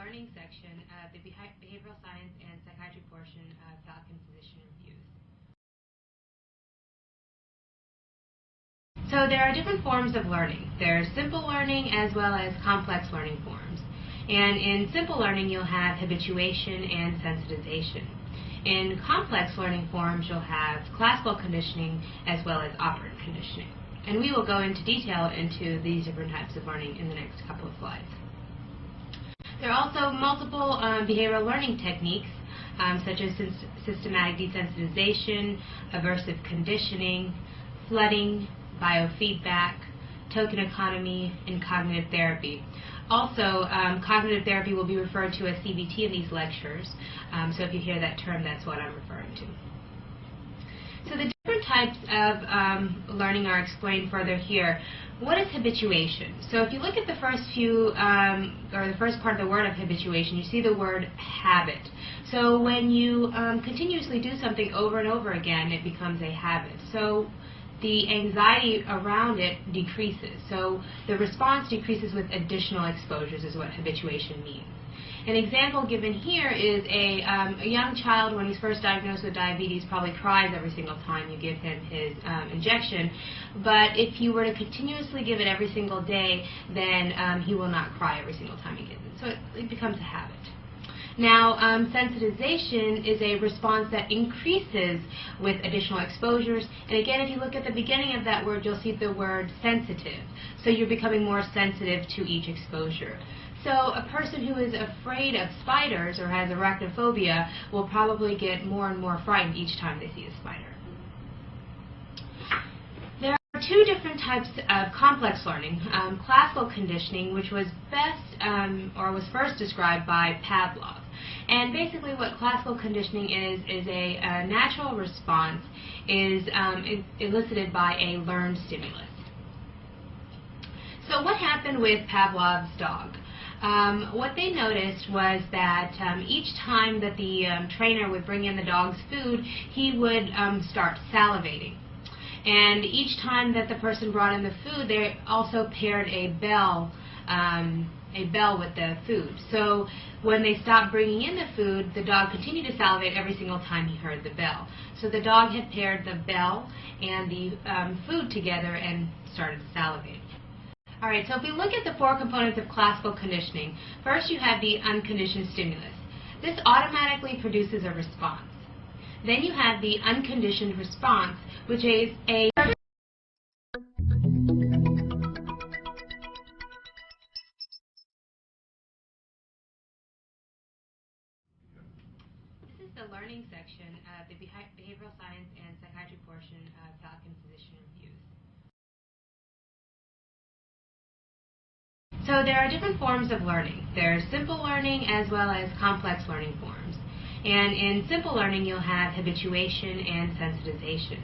learning section of the Behavioral Science and Psychiatry portion of Falcon Physician Reviews. So there are different forms of learning. There's simple learning as well as complex learning forms. And in simple learning, you'll have habituation and sensitization. In complex learning forms, you'll have classical conditioning as well as operant conditioning. And we will go into detail into these different types of learning in the next couple of slides. There are also multiple behavioral learning techniques, such as systematic desensitization, aversive conditioning, flooding, biofeedback, token economy, and cognitive therapy. Also, cognitive therapy will be referred to as CBT in these lectures, so if you hear that term, that's what I'm referring to. So the different types of learning are explained further here. What is habituation? So if you look at the first few, or the first part of the word of habituation, you see the word habit. So when you continuously do something over and over again, it becomes a habit. So the anxiety around it decreases. So the response decreases with additional exposures is what habituation means. An example given here is a young child, when he's first diagnosed with diabetes, probably cries every single time you give him his injection. But if you were to continuously give it every single day, then he will not cry every single time he gets it. So it becomes a habit. Now, sensitization is a response that increases with additional exposures. And again, if you look at the beginning of that word, you'll see the word sensitive. So you're becoming more sensitive to each exposure. So a person who is afraid of spiders or has arachnophobia will probably get more and more frightened each time they see a spider. There are two different types of complex learning. Classical conditioning, which was was first described by Pavlov. And basically what classical conditioning is a natural response elicited by a learned stimulus. So what happened with Pavlov's dog? What they noticed was that each time that the trainer would bring in the dog's food, he would start salivating. And each time that the person brought in the food, they also paired a bell with the food. So when they stopped bringing in the food, the dog continued to salivate every single time he heard the bell. So the dog had paired the bell and the food together and started to salivate. All right, so if we look at the four components of classical conditioning, first you have the unconditioned stimulus. This automatically produces a response. Then you have the unconditioned response, which is a This is the learning section of the Behavioral Science and Psychiatry portion of Falcon Physician Reviews. So there are different forms of learning. There's simple learning as well as complex learning forms. And in simple learning, you'll have habituation and sensitization.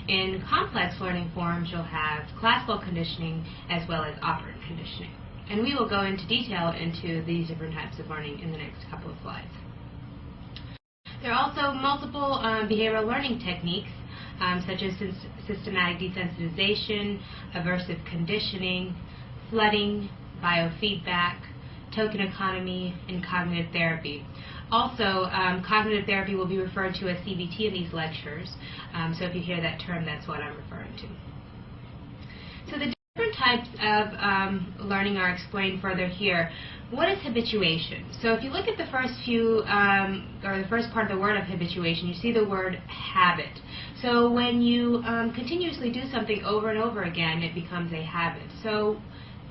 In complex learning forms, you'll have classical conditioning as well as operant conditioning. And we will go into detail into these different types of learning in the next couple of slides. There are also multiple behavioral learning techniques, such as systematic desensitization, aversive conditioning, flooding, biofeedback, token economy, and cognitive therapy. Also, cognitive therapy will be referred to as CBT in these lectures, so if you hear that term, that's what I'm referring to. So the different types of learning are explained further here. What is habituation? So if you look at the first few, or the first part of the word of habituation, you see the word habit. So when you continuously do something over and over again, it becomes a habit. So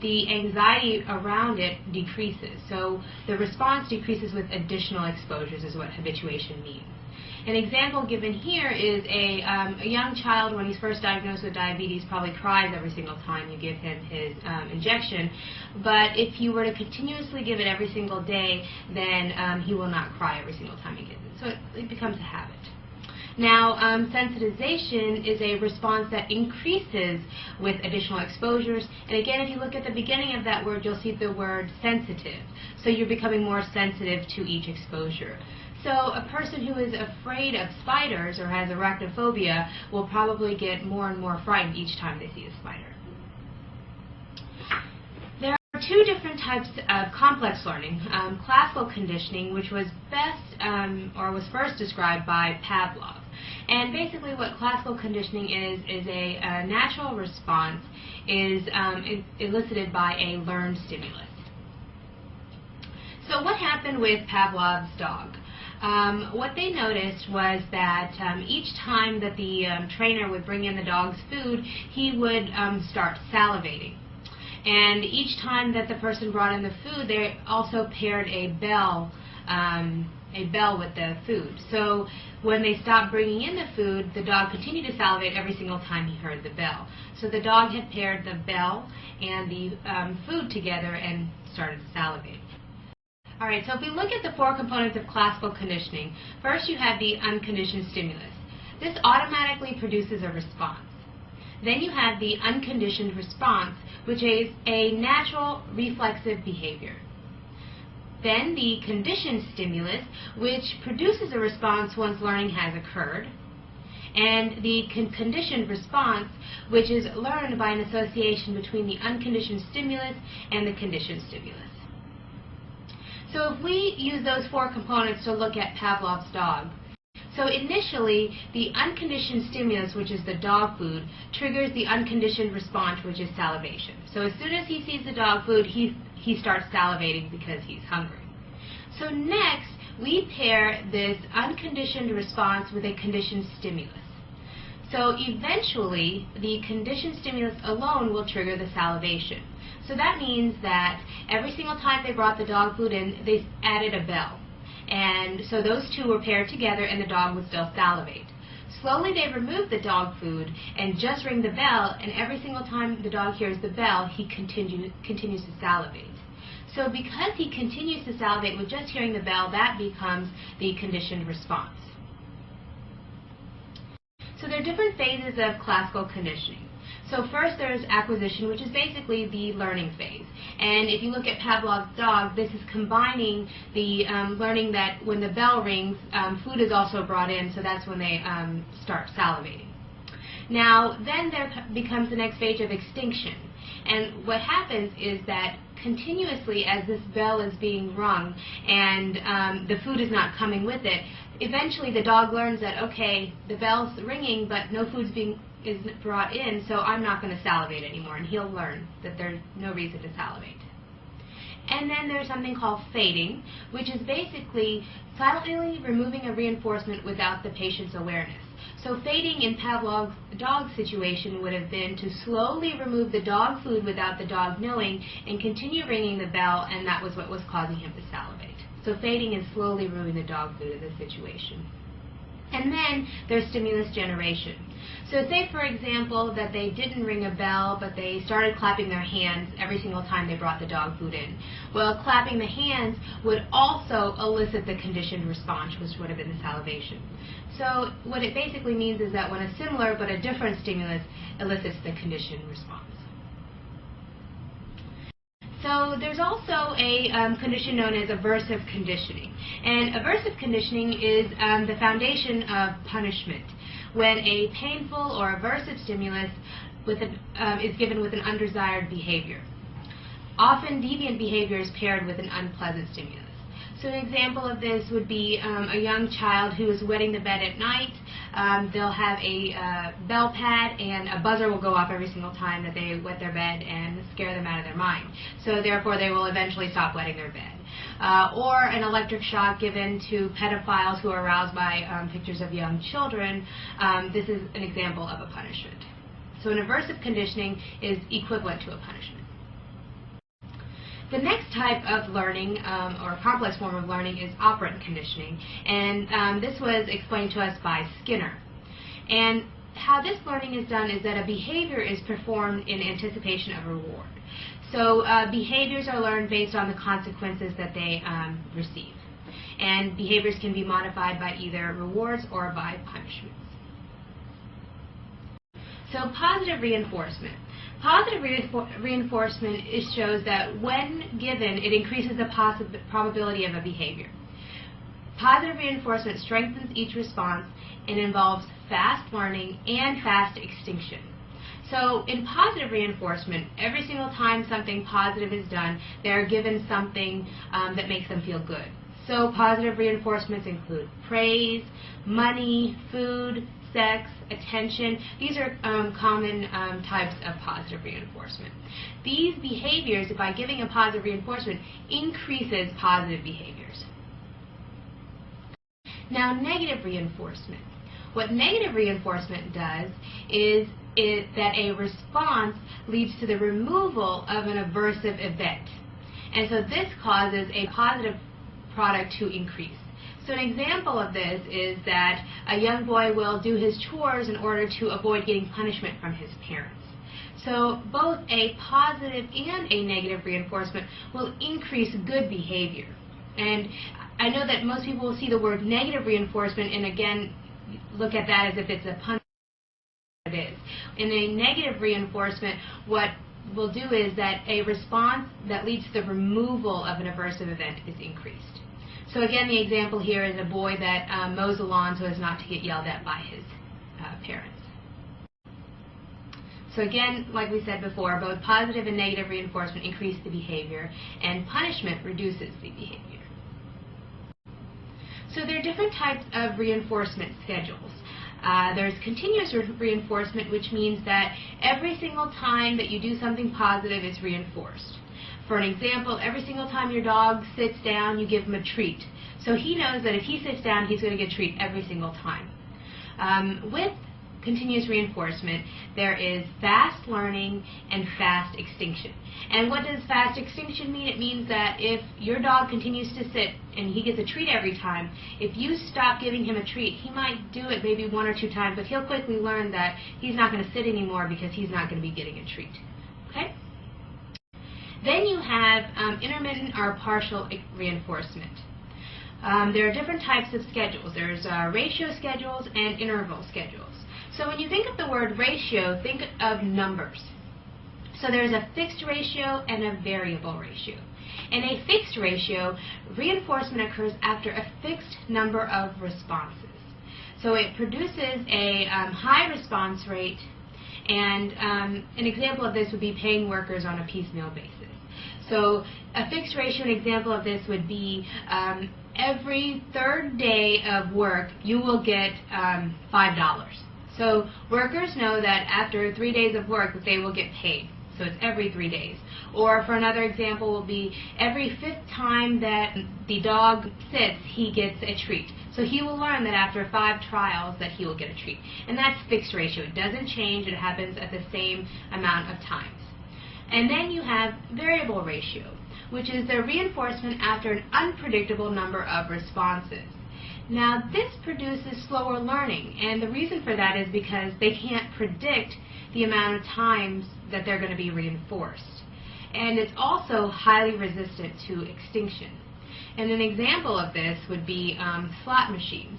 the anxiety around it decreases. So the response decreases with additional exposures is what habituation means. An example given here is a young child, when he's first diagnosed with diabetes, probably cries every single time you give him his injection. But if you were to continuously give it every single day, then he will not cry every single time he gets it. So it becomes a habit. Now, sensitization is a response that increases with additional exposures. And again, if you look at the beginning of that word, you'll see the word sensitive. So you're becoming more sensitive to each exposure. So a person who is afraid of spiders or has arachnophobia will probably get more and more frightened each time they see a spider. Two different types of complex learning. Classical conditioning, which was was first described by Pavlov. And basically what classical conditioning is a natural response elicited by a learned stimulus. So what happened with Pavlov's dog? What they noticed was that each time that the trainer would bring in the dog's food, he would start salivating. And each time that the person brought in the food, they also paired a bell with the food. So when they stopped bringing in the food, the dog continued to salivate every single time he heard the bell. So the dog had paired the bell and the food together and started to salivate. All right, so if we look at the four components of classical conditioning, first you have the unconditioned stimulus. This automatically produces a response. Then you have the unconditioned response, which is a natural reflexive behavior. Then the conditioned stimulus, which produces a response once learning has occurred. And the conditioned response, which is learned by an association between the unconditioned stimulus and the conditioned stimulus. So if we use those four components to look at Pavlov's dog, so initially, the unconditioned stimulus, which is the dog food, triggers the unconditioned response, which is salivation. So as soon as he sees the dog food, he starts salivating because he's hungry. So next, we pair this unconditioned response with a conditioned stimulus. So eventually, the conditioned stimulus alone will trigger the salivation. So that means that every single time they brought the dog food in, they added a bell. And so those two were paired together and the dog would still salivate. Slowly they removed the dog food and just ring the bell, and every single time the dog hears the bell, he continues to salivate. So because he continues to salivate with just hearing the bell, that becomes the conditioned response. So there are different phases of classical conditioning. So first there's acquisition, which is basically the learning phase. And if you look at Pavlov's dog, this is combining the learning that when the bell rings, food is also brought in, so that's when they start salivating. Now, then there becomes the next stage of extinction. And what happens is that continuously as this bell is being rung and the food is not coming with it, eventually the dog learns that, okay, the bell's ringing, but no food's is brought in, so I'm not going to salivate anymore, and he'll learn that there's no reason to salivate. And then there's something called fading, which is basically silently removing a reinforcement without the patient's awareness. So fading in Pavlov's dog situation would have been to slowly remove the dog food without the dog knowing and continue ringing the bell, and that was what was causing him to salivate. So fading is slowly removing the dog food in this situation. And then there's stimulus generation. So say, for example, that they didn't ring a bell, but they started clapping their hands every single time they brought the dog food in. Well, clapping the hands would also elicit the conditioned response, which would have been the salivation. So what it basically means is that when a similar but a different stimulus elicits the conditioned response. So there's also a condition known as aversive conditioning. And aversive conditioning is the foundation of punishment, when a painful or aversive stimulus is given with an undesired behavior. Often deviant behavior is paired with an unpleasant stimulus. So an example of this would be a young child who is wetting the bed at night. They'll have a bell pad, and a buzzer will go off every single time that they wet their bed and scare them out of their mind. So therefore they will eventually stop wetting their bed. Or an electric shock given to pedophiles who are aroused by pictures of young children. This is an example of a punishment. So an aversive conditioning is equivalent to a punishment. The next type of learning, or complex form of learning, is operant conditioning, and this was explained to us by Skinner. And how this learning is done is that a behavior is performed in anticipation of reward. So behaviors are learned based on the consequences that they receive, and behaviors can be modified by either rewards or by punishments. So positive reinforcement. Positive reinforcement shows that when given, it increases the probability of a behavior. Positive reinforcement strengthens each response and involves fast learning and fast extinction. So in positive reinforcement, every single time something positive is done, they're given something that makes them feel good. So positive reinforcements include praise, money, food, sex, attention. These are common types of positive reinforcement. These behaviors, by giving a positive reinforcement, increases positive behaviors. Now, negative reinforcement. What negative reinforcement does is that a response leads to the removal of an aversive event. And so this causes a positive product to increase. So an example of this is that a young boy will do his chores in order to avoid getting punishment from his parents. So both a positive and a negative reinforcement will increase good behavior. And I know that most people will see the word negative reinforcement and again look at that as if it's a punishment. It is. In a negative reinforcement, what we'll do is that a response that leads to the removal of an aversive event is increased. So again, the example here is a boy that mows the lawn so as not to get yelled at by his parents. So again, like we said before, both positive and negative reinforcement increase the behavior, and punishment reduces the behavior. So there are different types of reinforcement schedules. There's continuous reinforcement, which means that every single time that you do something positive is reinforced. For an example, every single time your dog sits down, you give him a treat. So he knows that if he sits down, he's going to get a treat every single time. With continuous reinforcement, there is fast learning and fast extinction. And what does fast extinction mean? It means that if your dog continues to sit and he gets a treat every time, if you stop giving him a treat, he might do it maybe 1 or 2 times, but he'll quickly learn that he's not going to sit anymore because he's not going to be getting a treat. Okay? Then you have intermittent or partial reinforcement. There are different types of schedules. There's ratio schedules and interval schedules. So when you think of the word ratio, think of numbers. So there's a fixed ratio and a variable ratio. In a fixed ratio, reinforcement occurs after a fixed number of responses. So it produces a high response rate, and an example of this would be paying workers on a piecemeal basis. So a fixed ratio, an example of this would be every third day of work you will get $5. So workers know that after 3 days of work that they will get paid. So it's every 3 days. Or for another example will be every 5th time that the dog sits, he gets a treat. So he will learn that after 5 trials that he will get a treat. And that's fixed ratio. It doesn't change. It happens at the same amount of times. And then you have variable ratio, which is the reinforcement after an unpredictable number of responses. Now this produces slower learning, and the reason for that is because they can't predict the amount of times that they're going to be reinforced. And it's also highly resistant to extinction. And an example of this would be slot machines.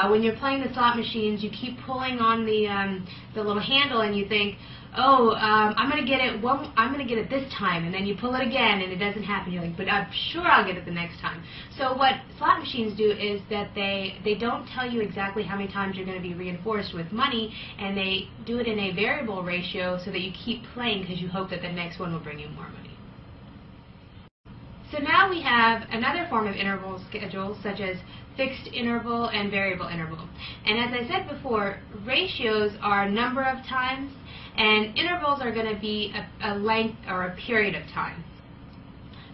When you're playing the slot machines, you keep pulling on the little handle and you think, oh, I'm going to get it. I'm going to get it this time, and then you pull it again, and it doesn't happen. You're like, but I'm sure I'll get it the next time. So what slot machines do is that they don't tell you exactly how many times you're going to be reinforced with money, and they do it in a variable ratio so that you keep playing because you hope that the next one will bring you more money. So now we have another form of interval schedules, such as fixed interval and variable interval. And as I said before, ratios are number of times, and intervals are going to be a length or a period of time.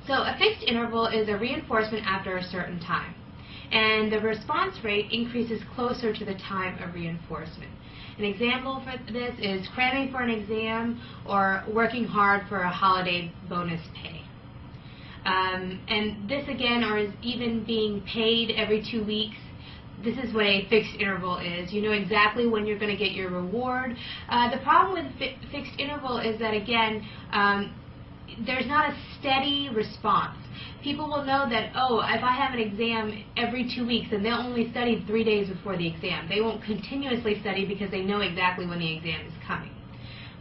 So a fixed interval is a reinforcement after a certain time, and the response rate increases closer to the time of reinforcement. An example for this is cramming for an exam or working hard for a holiday bonus pay. And this again, or is even being paid every 2 weeks. This is what a fixed interval is. You know exactly when you're going to get your reward. The problem with fixed interval is that, again, there's not a steady response. People will know that, oh, if I have an exam every 2 weeks, then they'll only study 3 days before the exam. They won't continuously study because they know exactly when the exam is coming.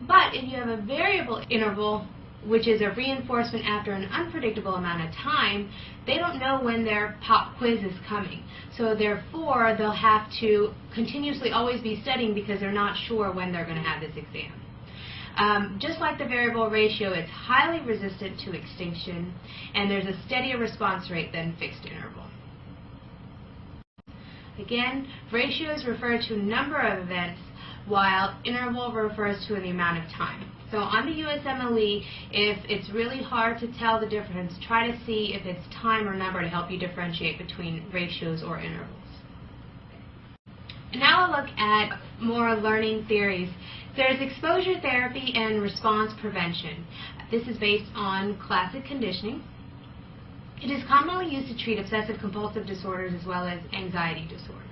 But if you have a variable interval, which is a reinforcement after an unpredictable amount of time, they don't know when their pop quiz is coming. So therefore, they'll have to continuously always be studying because they're not sure when they're going to have this exam. Just like the variable ratio, it's highly resistant to extinction, and there's a steadier response rate than fixed interval. Again, ratios refer to number of events, while interval refers to the amount of time. So on the USMLE, if it's really hard to tell the difference, try to see if it's time or number to help you differentiate between ratios or intervals. And now I'll look at more learning theories. There's exposure therapy and response prevention. This is based on classic conditioning. It is commonly used to treat obsessive-compulsive disorders as well as anxiety disorders.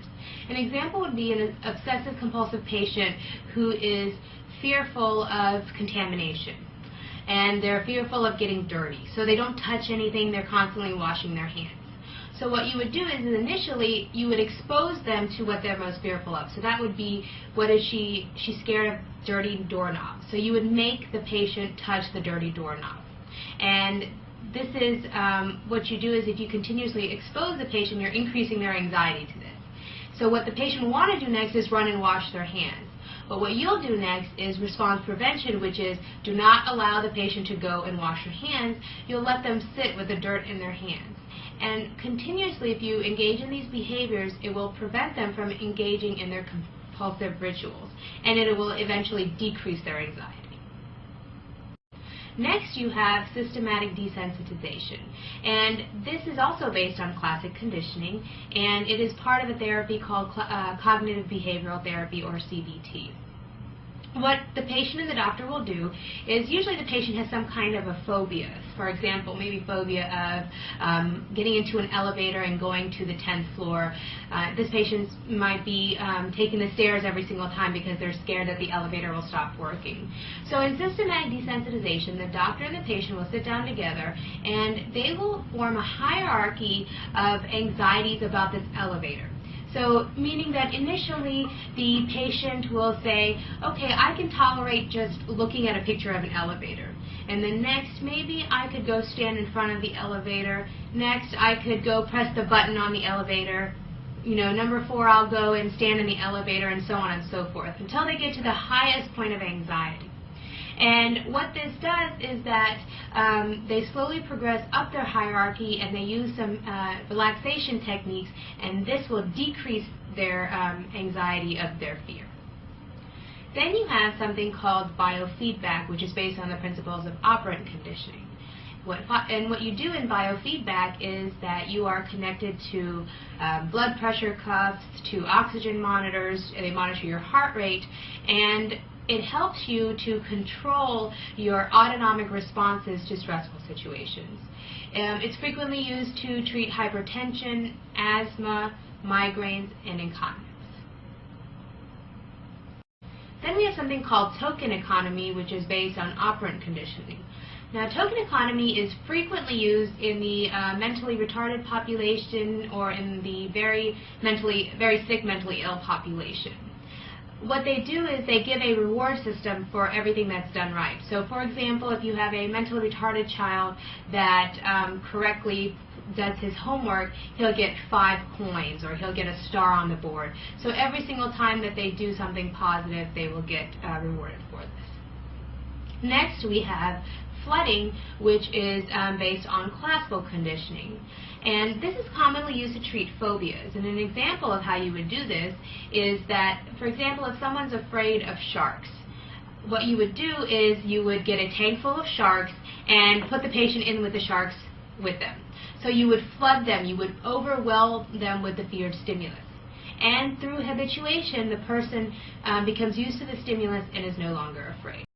An example would be an obsessive-compulsive patient who is fearful of contamination, and they're fearful of getting dirty. So they don't touch anything, they're constantly washing their hands. So what you would do is initially you would expose them to what they're most fearful of. So that would be, what is she's scared of dirty doorknobs. So you would make the patient touch the dirty doorknob. And this is what you do is if you continuously expose the patient, you're increasing their anxiety to this. So what the patient will want to do next is run and wash their hands. But what you'll do next is response prevention, which is do not allow the patient to go and wash their hands. You'll let them sit with the dirt in their hands. And continuously, if you engage in these behaviors, it will prevent them from engaging in their compulsive rituals, and it will eventually decrease their anxiety. Next, you have systematic desensitization, and this is also based on classic conditioning, and it is part of a therapy called cognitive behavioral therapy, or CBT. What the patient and the doctor will do is usually the patient has some kind of a phobia. For example, maybe phobia of getting into an elevator and going to the 10th floor. This patient might be taking the stairs every single time because they're scared that the elevator will stop working. So in systematic desensitization, the doctor and the patient will sit down together and they will form a hierarchy of anxieties about this elevator. So, meaning that initially the patient will say, okay, I can tolerate just looking at a picture of an elevator. And then next, maybe I could go stand in front of the elevator. Next, I could go press the button on the elevator. Number 4, I'll go and stand in the elevator, and so on and so forth, until they get to the highest point of anxiety. And what this does is that they slowly progress up their hierarchy and they use some relaxation techniques, and this will decrease their anxiety of their fear. Then you have something called biofeedback, which is based on the principles of operant conditioning. What you do in biofeedback is that you are connected to blood pressure cuffs, to oxygen monitors, and they monitor your heart rate, and it helps you to control your autonomic responses to stressful situations. It's frequently used to treat hypertension, asthma, migraines, and incontinence. Then we have something called token economy, which is based on operant conditioning. Now, token economy is frequently used in the mentally retarded population or in the very sick, mentally ill population. What they do is they give a reward system for everything that's done right. So, for example, if you have a mentally retarded child that correctly does his homework, he'll get 5 coins or he'll get a star on the board. So every single time that they do something positive, they will get rewarded for this. Next, we have flooding, which is based on classical conditioning. And this is commonly used to treat phobias. And an example of how you would do this is that, for example, if someone's afraid of sharks, what you would do is you would get a tank full of sharks and put the patient in with the sharks with them. So you would flood them, you would overwhelm them with the feared stimulus. And through habituation, the person becomes used to the stimulus and is no longer afraid.